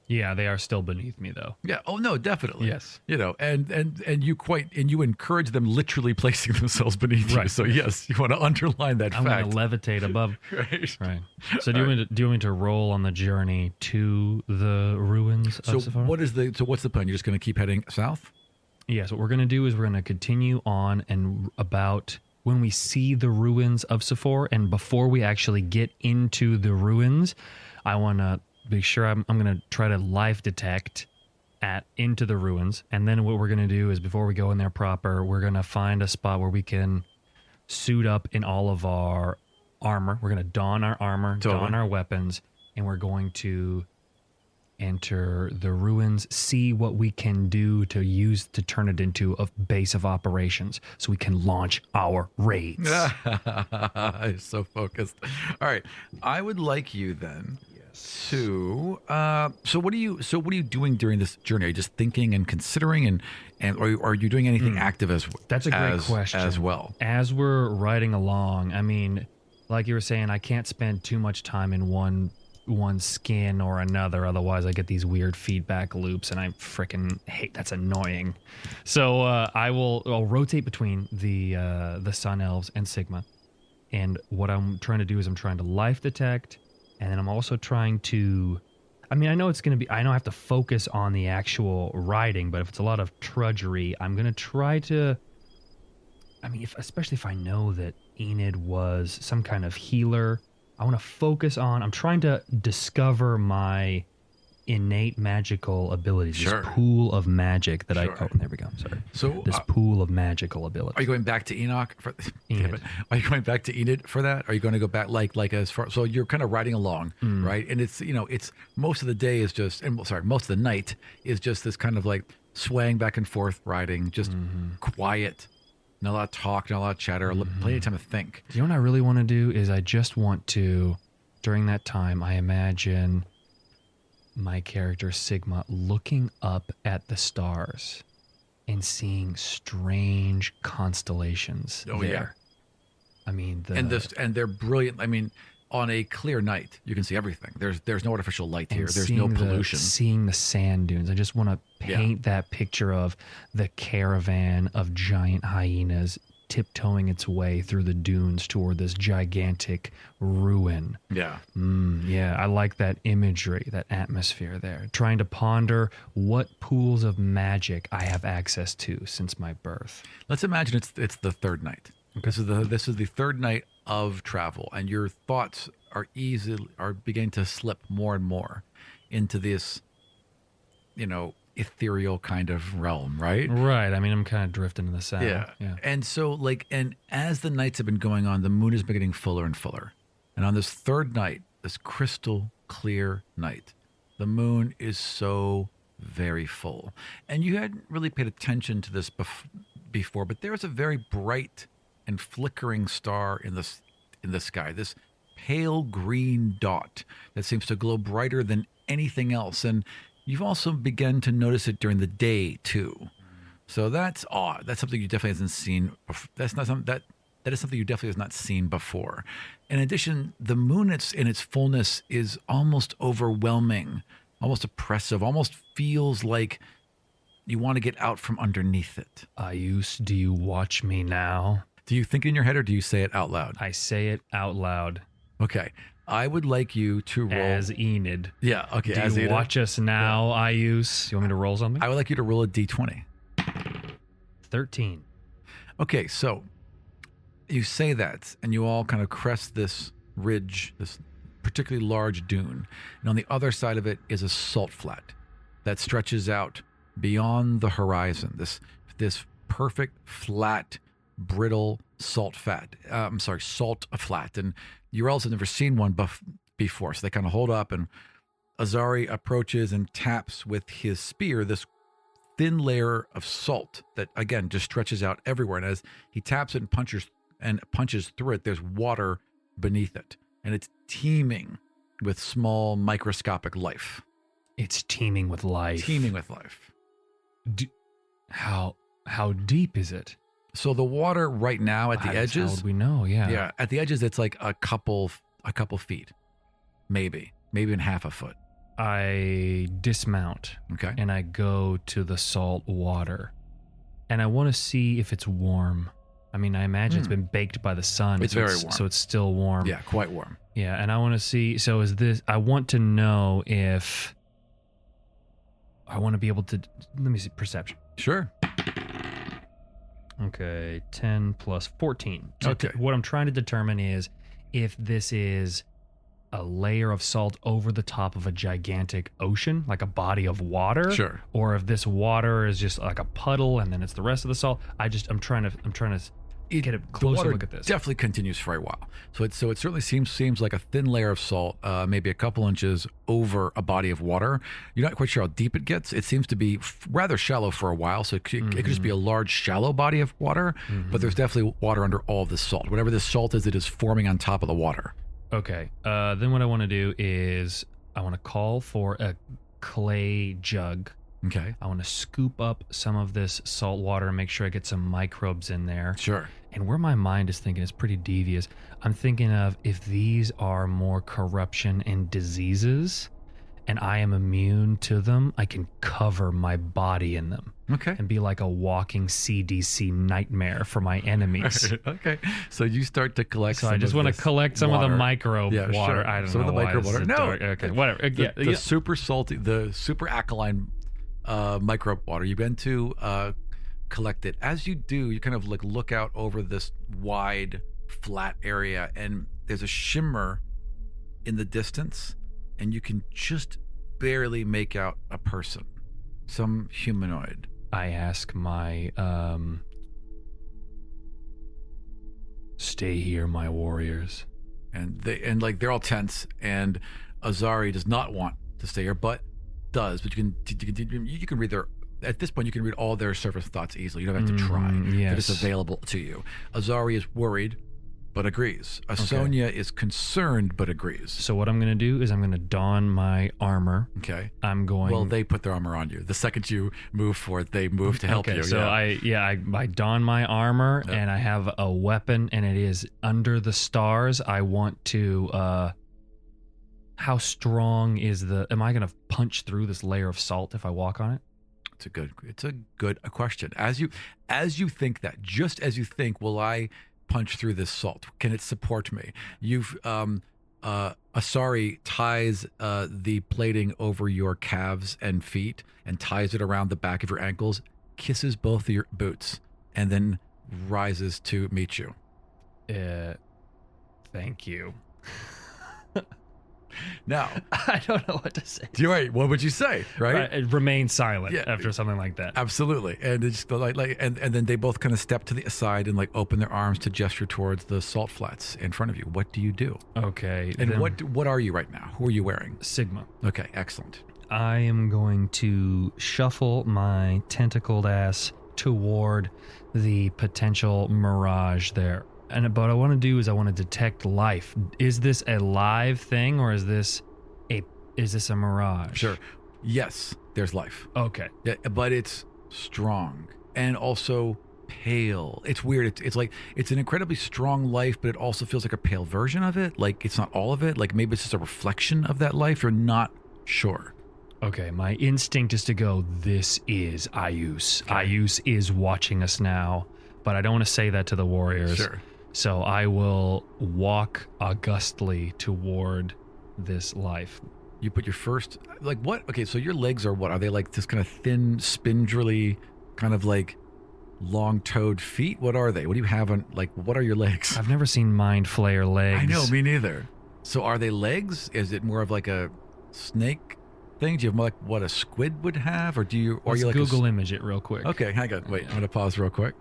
Yeah, they are still beneath me, though. Yeah. Oh no, definitely. Yes. And you encourage them literally placing themselves beneath you. Right. So yes, you want to underline that I'm fact. going to levitate above. Right. Right. So do you want me to roll on the journey to the ruins So of Siforr? what's the plan? You're just going to keep heading south? Yes, what we're going to do is we're going to continue on, and about when we see the ruins of Siforr, and before we actually get into the ruins, I want to be sure I'm going to try to life detect into the ruins. And then what we're going to do is before we go in there proper, we're going to find a spot where we can suit up in all of our armor. We're going to don our armor, don our weapons, and we're going to enter the ruins, see what we can do to use to turn it into a base of operations so we can launch our raids. So focused. All right. I would like you then to so what are you doing during this journey? Are you just thinking and considering and or are you doing anything active as That's a great question as well? As we're riding along, I mean, like you were saying, I can't spend too much time in one skin or another, otherwise I get these weird feedback loops and I freaking hate. That's annoying. So I'll rotate between the Sun Elves and Sigma, and what I'm trying to do is I'm trying to life detect. And then I'm also trying to, I know I have to focus on the actual riding, but if it's a lot of trudgery, I'm going to try to, especially if I know that Enid was some kind of healer, I want to focus on, I'm trying to discover my innate magical abilities. Sure. This pool of magic that Sure. there we go. Sorry. So This pool of magical abilities. are you going back to Enoch? Enid. Are you going back to Enid for that? Are you going to go back like as far? So you're kind of riding along, right? And it's it's most of the day is just, most of the night is just this kind of like swaying back and forth riding, just quiet, not a lot of talk, not a lot of chatter, plenty of time to think. You know what I really want to do is I just want to, during that time, I imagine my character Sigma looking up at the stars and seeing strange constellations Oh, there. yeah. I mean, And they're brilliant. I mean, on a clear night, you can see everything. There's no artificial light here. There's no pollution. Seeing the sand dunes. I just want to paint that picture of the caravan of giant hyenas tiptoeing its way through the dunes toward this gigantic ruin. Yeah. Yeah, I like that imagery, that atmosphere there. Trying to ponder what pools of magic I have access to since my birth. Let's imagine it's the third night. This is the third night of travel, and your thoughts are beginning to slip more and more into this, ethereal kind of realm, right? Right. I mean, I'm kind of drifting in the south. Yeah. And so, and as the nights have been going on, the moon has been getting fuller and fuller. And on this third night, this crystal clear night, the moon is so very full. And you hadn't really paid attention to this before, but there's a very bright and flickering star in the sky, this pale green dot that seems to glow brighter than anything else. And you've also begun to notice it during the day too. So that's odd. That's something you definitely hasn't seen. That is something you definitely has not seen before. In addition, the moon in its fullness is almost overwhelming, almost oppressive, almost feels like you want to get out from underneath it. Ayus, do you watch me now? Do you think it in your head or do you say it out loud? I say it out loud. Okay. I would like you to roll. As Enid. Yeah, okay. Do as you Enid. watch us now, Ayus? You want me to roll something? I would like you to roll a d20. 13. Okay, so you say that, and you all kind of crest this ridge, this particularly large dune. And on the other side of it is a salt flat that stretches out beyond the horizon. This perfect, flat, brittle salt flat. And you all have never seen one before. So they kind of hold up, and Azari approaches and taps with his spear this thin layer of salt that, again, just stretches out everywhere. And as he taps it and punches through it, there's water beneath it. And it's teeming with small microscopic life. It's teeming with life. Teeming with life. How deep is it? So the water right now at the edges. How would we know? Yeah. Yeah, at the edges, it's like a couple feet, maybe even half a foot. I dismount. Okay. And I go to the salt water, and I want to see if it's warm. I mean, I imagine it's been baked by the sun. It's very warm. So it's still warm. Yeah, quite warm. Yeah, and I want to see. So I want to know if I want to be able to. Let me see perception. Sure. Okay, 10 plus 14. Okay. What I'm trying to determine is if this is a layer of salt over the top of a gigantic ocean, like a body of water. Sure. Or if this water is just like a puddle and then it's the rest of the salt. I'm trying to get a closer look at this. Definitely continues for a while. So it certainly seems like a thin layer of salt, maybe a couple inches over a body of water. You're not quite sure how deep it gets. It seems to be rather shallow for a while. So it could just be a large, shallow body of water. But there's definitely water under all of this salt. Whatever this salt is, it is forming on top of the water. Okay. Then what I want to do is I want to call for a clay jug. Okay. I want to scoop up some of this salt water and make sure I get some microbes in there. Sure. And where my mind is thinking is pretty devious. I'm thinking of if these are more corruption and diseases and I am immune to them, I can cover my body in them. Okay. And be like a walking CDC nightmare for my enemies. Okay. So you start to collect So I just want to collect some of the microbe water. Sure. I don't some know of the why microbe this water. is No. dark. Okay, whatever. The super salty, the super alkaline microbe water. You begin to collect it. As you do, you kind of like look out over this wide, flat area, and there's a shimmer in the distance, and you can just barely make out a person, some humanoid. I ask my, stay here, my warriors. And they're all tense, and Azari does not want to stay here, but does. But you can read their, at this point you can read all their surface thoughts easily. You don't have to try. Yes. They're just available to you. Azari is worried, but agrees. Asonia is concerned, but agrees. So what I'm going to do is I'm going to don my armor. Okay. I'm going... Well, they put their armor on you. The second you move forward, they move to help you. So yeah. I don my armor, and I have a weapon, and it is under the stars. I want to... how strong is the... Am I going to punch through this layer of salt if I walk on it? It's a good question. As you think that, just as you think, will I punch through this salt? Can it support me? You've Asari ties the plating over your calves and feet and ties it around the back of your ankles, kisses both of your boots, and then rises to meet you. Thank you. Now, I don't know what to say. You're right. What would you say? Right? Remain silent after something like that. Absolutely. And it's just and then they both kind of step to the side and open their arms to gesture towards the salt flats in front of you. What do you do? Okay. And what are you right now? Who are you wearing? Sigma. Okay, excellent. I am going to shuffle my tentacled ass toward the potential mirage there. And what I want to do is I want to detect life. Is this a live thing, or is this a mirage? Sure. Yes, there's life. Okay. Yeah, but it's strong and also pale. It's weird. It's an incredibly strong life, but it also feels like a pale version of it. Like it's not all of it. Like maybe it's just a reflection of that life. You're not sure. Okay, my instinct is to go, this is Ayus. Okay. Ayus is watching us now, but I don't want to say that to the warriors. Sure. So I will walk augustly toward this life. You put your first, what? Okay, so your legs are what? Are they this kind of thin, spindly, kind of long-toed feet? What are they? What do you have on, what are your legs? I've never seen Mind Flayer legs. I know, me neither. So are they legs? Is it more of a snake thing? Do you have more what a squid would have? Or do you, or Let's are you Google image it real quick. Okay, hang on. Wait, I'm going to pause real quick.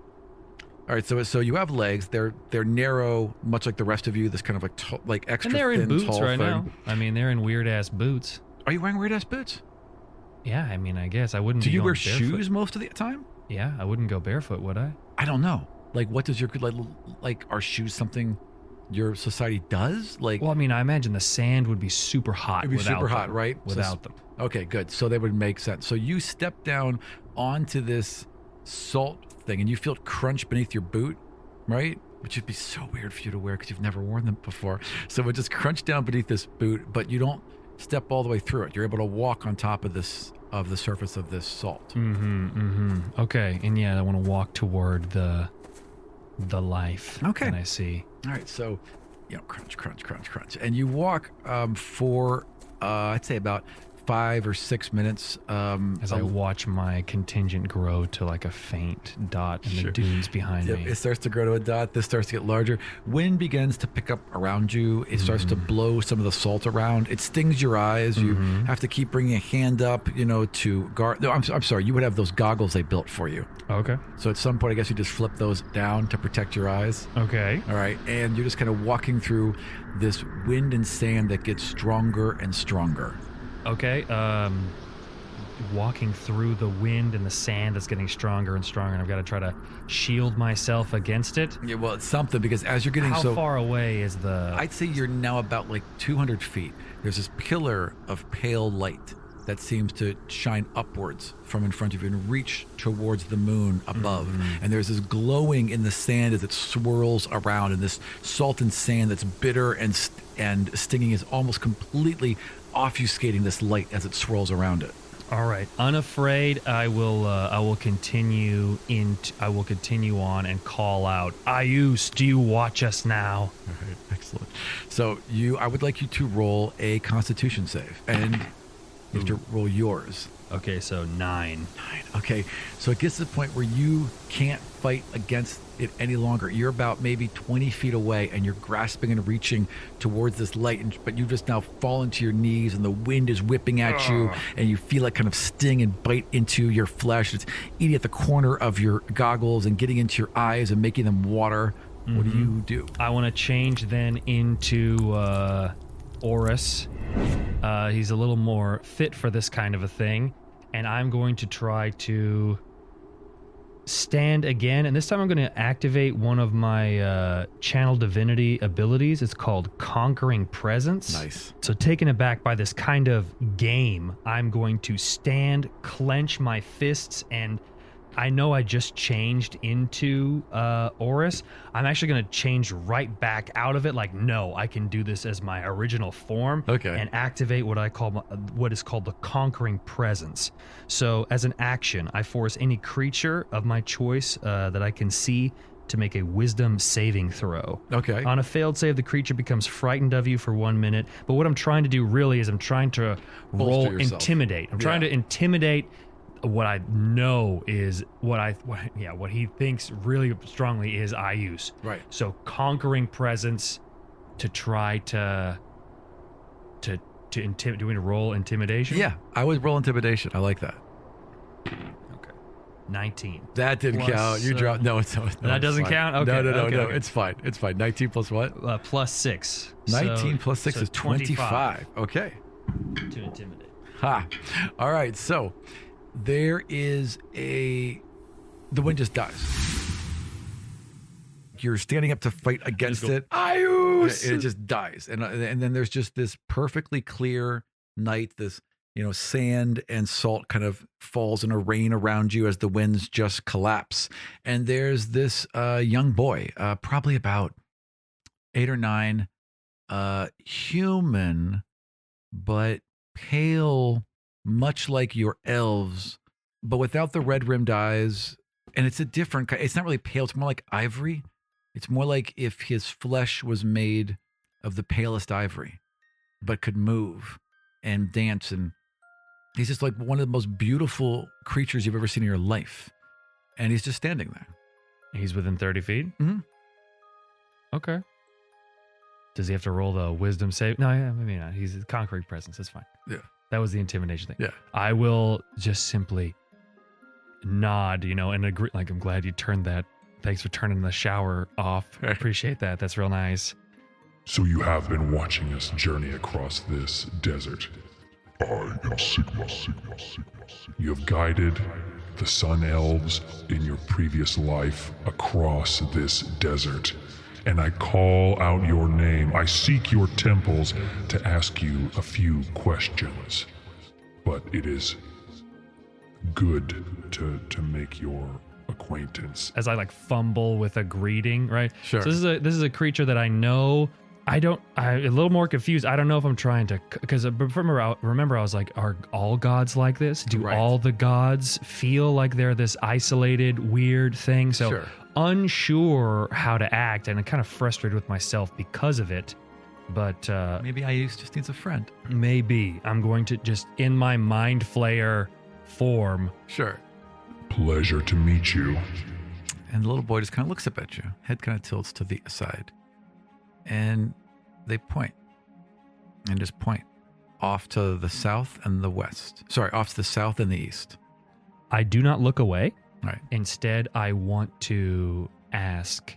All right, so you have legs. They're narrow, much like the rest of you. This kind of extra and they're thin, in boots tall right thing. now. I mean, they're in weird ass boots. Are you wearing weird ass boots? Yeah, I mean, I guess I wouldn't. Do you wear barefoot. shoes most of the time? Yeah, I wouldn't go barefoot, would I? I don't know. What does your are shoes something your society does? Well, I mean, I imagine the sand would be super hot. It'd be super hot, right? Without them. Okay, good. So they would make sense. So you step down onto this salt thing, and you feel it crunch beneath your boot. Right? Which would be so weird for you to wear because you've never worn them before. So it just crunch down beneath this boot, but you don't step all the way through it. You're able to walk on top of the surface of this salt. Okay. And yeah, I want to walk toward the life. Okay. And I see. All right. So, crunch, crunch, crunch, crunch. And you walk for, I'd say about 5 or 6 minutes. As I watch my contingent grow to a faint dot in the dunes behind me. It starts to grow to a dot. This starts to get larger. Wind begins to pick up around you. It starts to blow some of the salt around. It stings your eyes. You have to keep bringing a hand up, to guard. No, I'm sorry. You would have those goggles they built for you. Okay. So at some point, I guess you just flip those down to protect your eyes. Okay. All right. And you're just kind of walking through this wind and sand that gets stronger and stronger. Okay, walking through the wind and the sand that's getting stronger and stronger, and I've got to try to shield myself against it. Yeah, well, it's something because as you're getting How far away is the... I'd say you're now about 200 feet. There's this pillar of pale light that seems to shine upwards from in front of you and reach towards the moon above. And there's this glowing in the sand as it swirls around, and this salt and sand that's bitter and stinging is almost completely obfuscating this light as it swirls around it. All right, unafraid, I will continue on and call out, Ayus, do you watch us now? All right, excellent. So I would like you to roll a Constitution save, and you have to roll yours. Okay, so 9. 9. Okay, so it gets to the point where you can't fight against it any longer. You're about maybe 20 feet away, and you're grasping and reaching towards this light, but you just now fallen to your knees, and the wind is whipping at you, and you feel it kind of sting and bite into your flesh. It's eating at the corner of your goggles and getting into your eyes and making them water. What do you do? I want to change then into Oris. He's a little more fit for this kind of a thing. And I'm going to try to stand again. And this time I'm going to activate one of my channel divinity abilities. It's called Conquering Presence. Nice. So taken aback by this kind of game, I'm going to stand, clench my fists, and I know I just changed into Oris. I'm actually going to change right back out of it. Like, no, I can do this as my original form. Okay. And activate what what is called the Conquering Presence. So as an action, I force any creature of my choice that I can see to make a wisdom saving throw. Okay. On a failed save, the creature becomes frightened of you for 1 minute. But what I'm trying to do really is I'm trying to roll yourself. intimidate. I'm trying to intimidate what I know is what he thinks really strongly is I use. Right. So Conquering Presence to try to intimidate. Do we roll intimidation? Yeah, I would roll intimidation. I like that. Okay. 19. That didn't Plus, count. You dropped. No, it's not. that doesn't fine. count? Okay, No. okay. It's fine. It's fine. 19 plus what? Plus 6. 19 plus 6 is 25. Okay. To intimidate. Ha. All right. So there is the wind just dies. You're standing up to fight against it. Ayus! It just dies. And then there's just this perfectly clear night, this, sand and salt kind of falls in a rain around you as the winds just collapse. And there's this young boy, probably about 8 or 9, human, but pale, much like your elves, but without the red-rimmed eyes. And it's a different kind. It's not really pale. It's more like ivory. It's more like if his flesh was made of the palest ivory, but could move and dance. And he's just like one of the most beautiful creatures you've ever seen in your life. And he's just standing there. He's within 30 feet? Mm-hmm. Okay. Does he have to roll the wisdom save? No, yeah, maybe not. He's a Conquering Presence. That's fine. Yeah. That was the intimidation thing. Yeah. I will just simply nod, and agree. Like, I'm glad you turned that. Thanks for turning the shower off. I appreciate that. That's real nice. So you have been watching us journey across this desert. I am Sigma. You have guided the Sun Elves in your previous life across this desert. And I call out your name. I seek your temples to ask you a few questions. But it is good to make your acquaintance. As I fumble with a greeting, right? Sure. So this is a creature that I know. I'm a little more confused. I don't know if I'm trying to, because remember I was like, are all gods like this? Do all the gods feel like they're this isolated, weird thing? So Sure. Unsure how to act, and I'm kind of frustrated with myself because of it. But Maybe Ayus just needs a friend. maybe I'm going to just, in my mind flayer form, Sure. Pleasure to meet you. And the little boy just kind of looks up at you. Head kind of tilts to the side. And they point. And just point off to the south and the west. Sorry, off to the south and the east. I do not look away. Right. Instead, I want to ask,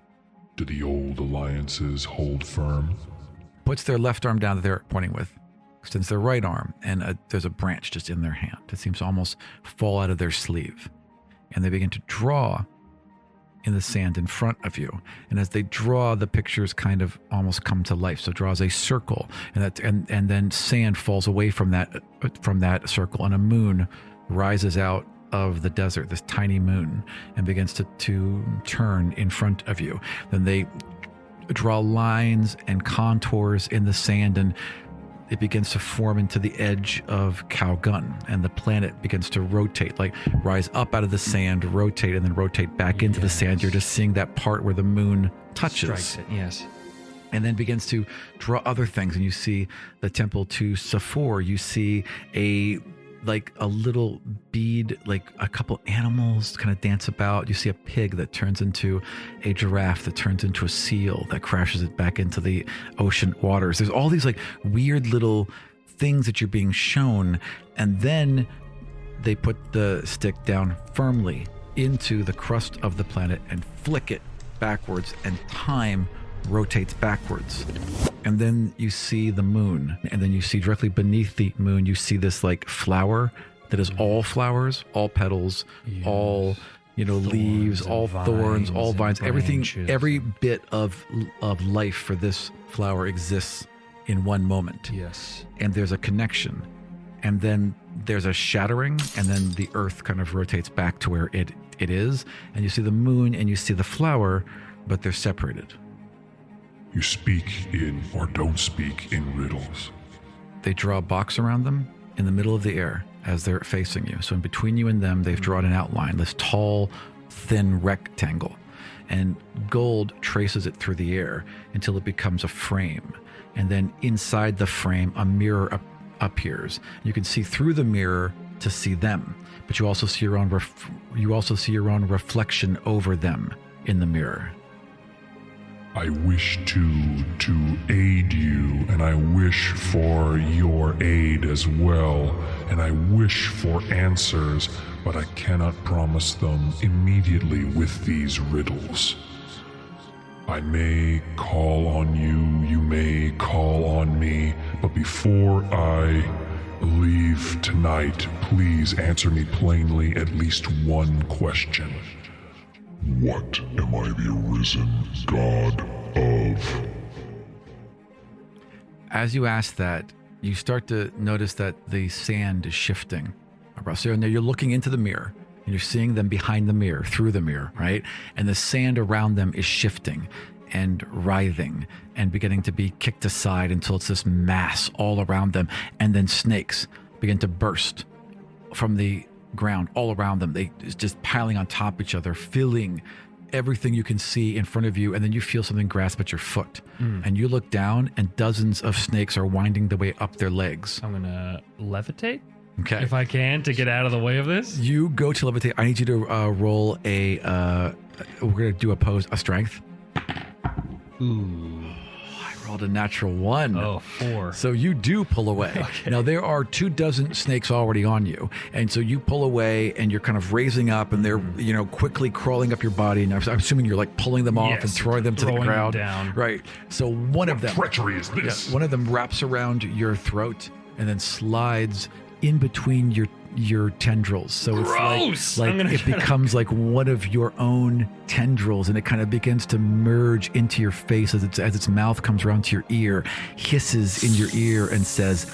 Do the old alliances hold firm? Puts their left arm down that they're pointing with. Extends their right arm. And there's a branch just in their hand. It seems to almost fall out of their sleeve. And they begin to draw in the sand in front of you. And as they draw, the pictures kind of almost come to life. So it draws a circle, and then sand falls away from that circle, and a moon rises out of the desert, this tiny moon, and begins to turn in front of you. Then they draw lines and contours in the sand, and it begins to form into the edge of Calgun, and the planet begins to rotate, rise up out of the sand, rotate, and then rotate back into the sand. You're just seeing that part where the moon touches. strikes it, yes. And then begins to draw other things. And you see the Temple to Siforr. You see a like a little bead, like a couple animals kind of dance about. You see a pig that turns into a giraffe, that turns into a seal, that crashes it back into the ocean waters. There's all these like weird little things that you're being shown, and then they put the stick down firmly into the crust of the planet and flick it backwards, and time rotates backwards. And then you see the moon, and then you see directly beneath the moon, you see this like flower that is all flowers, all petals, all, you know, leaves, all thorns, all vines, everything, every bit of life for this flower exists in one moment. Yes. And there's a connection. And then there's a shattering, and then the earth kind of rotates back to where it is. And you see the moon and you see the flower, but they're separated. You speak in or don't speak in riddles. They draw a box around them in the middle of the air as they're facing you. So in between you and them, they've drawn an outline, this tall, thin rectangle. And gold traces it through the air until it becomes a frame. And then inside the frame, a mirror appears. You can see through the mirror to see them, but you also see your own reflection over them in the mirror. I wish to aid you, and I wish for your aid as well, and I wish for answers, but I cannot promise them immediately with these riddles. I may call on you, you may call on me, but before I leave tonight, please answer me plainly at least one question. What am I the arisen god of? As you ask that, you start to notice that the sand is shifting. So now you're looking into the mirror, and you're seeing them behind the mirror, through the mirror, right? And the sand around them is shifting and writhing and beginning to be kicked aside until it's this mass all around them. And then snakes begin to burst from the ground all around them. They just piling on top of each other, filling everything you can see in front of you. And then you feel something grasp at your foot. And you look down, and dozens of snakes are winding their way up their legs. I'm going to levitate. Okay. If I can, to get out of the way of this. You go to levitate. I need you to roll a, we're going to do a strength. Ooh. I rolled a natural 1. Oh, 4. So you do pull away. Okay. Now, there are 24 snakes already on you. And so you pull away, and you're kind of raising up, and they're, you know, quickly crawling up your body. And I'm assuming you're like pulling them off and throwing them to the ground. Down. Right. So one of them. Treachery is this? One of them wraps around your throat and then slides in between your tendrils. So it's like it becomes like one of your own tendrils, and it kind of begins to merge into your face as its mouth comes around to your ear, hisses in your ear and says,